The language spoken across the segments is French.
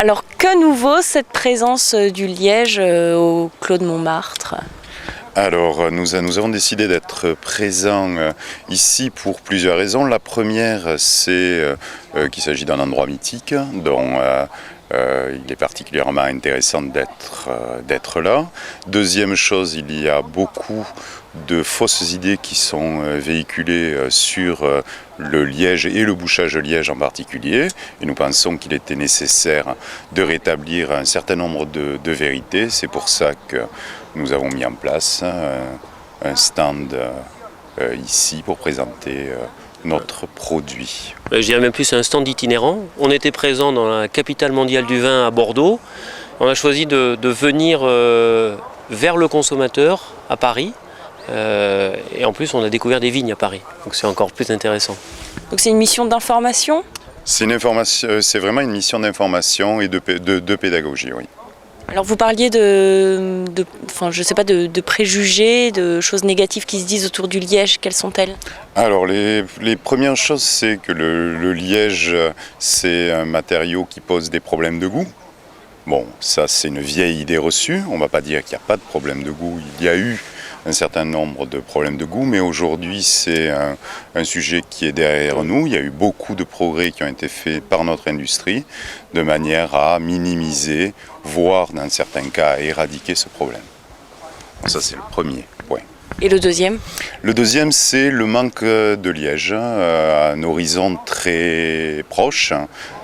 Alors que nouveau cette présence du liège au Clos de Montmartre ? Alors, nous avons décidé d'être présents ici pour plusieurs raisons. La première, c'est qu'il s'agit d'un endroit mythique, dont il est particulièrement intéressant d'être là. Deuxième chose, il y a beaucoup de fausses idées qui sont véhiculées sur le liège et le bouchage de liège en particulier. Et nous pensons qu'il était nécessaire de rétablir un certain nombre de vérités. C'est pour ça que nous avons mis en place un stand ici pour présenter notre produit. Je dirais même plus c'est un stand itinérant. On était présent dans la capitale mondiale du vin à Bordeaux. On a choisi de venir vers le consommateur à Paris. Et en plus on a découvert des vignes à Paris. Donc c'est encore plus intéressant. Donc c'est une mission d'information ? C'est vraiment une mission d'information et de pédagogie, oui. Alors vous parliez de préjugés, de choses négatives qui se disent autour du liège, quelles sont-elles ? Alors les premières choses, c'est que le liège, c'est un matériau qui pose des problèmes de goût. Bon, ça c'est une vieille idée reçue, on ne va pas dire qu'il n'y a pas de problème de goût, il y a eu un certain nombre de problèmes de goût, mais aujourd'hui c'est un sujet qui est derrière nous. Il y a eu beaucoup de progrès qui ont été faits par notre industrie de manière à minimiser, voire dans certains cas à éradiquer ce problème. Ça c'est le premier point. Et le deuxième ? Le deuxième, c'est le manque de liège à un horizon très proche.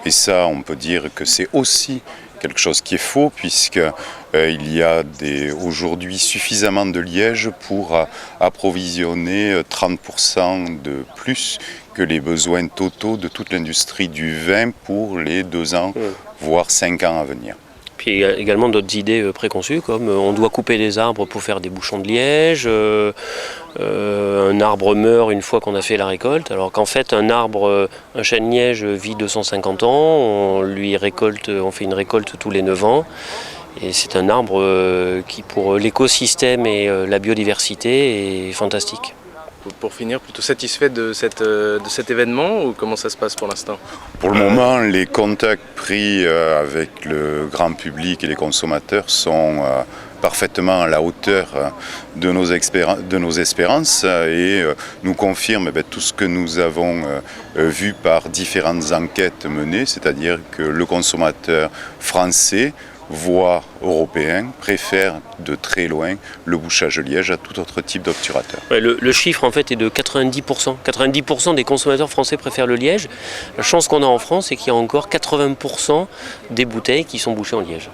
Et ça, on peut dire que c'est aussi quelque chose qui est faux, puisqu'il y a aujourd'hui suffisamment de liège pour approvisionner 30% de plus que les besoins totaux de toute l'industrie du vin pour les 2 ans, voire 5 ans à venir. Puis il y a également d'autres idées préconçues, comme on doit couper des arbres pour faire des bouchons de liège, un arbre meurt une fois qu'on a fait la récolte, alors qu'en fait un chêne liège vit 250 ans, on fait une récolte tous les 9 ans, et c'est un arbre qui pour l'écosystème et la biodiversité est fantastique. Pour finir, plutôt satisfait de cet événement ou comment ça se passe pour l'instant ? Pour le moment, les contacts pris avec le grand public et les consommateurs sont parfaitement à la hauteur de nos espérances et nous confirment tout ce que nous avons vu par différentes enquêtes menées, c'est-à-dire que le consommateur français voire européen, préfèrent de très loin le bouchage liège à tout autre type d'obturateur. Ouais, le chiffre en fait est de 90%. 90% des consommateurs français préfèrent le liège. La chance qu'on a en France, c'est qu'il y a encore 80% des bouteilles qui sont bouchées en liège.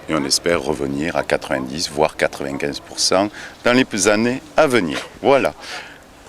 Et on espère revenir à 90 voire 95% dans les années à venir. Voilà.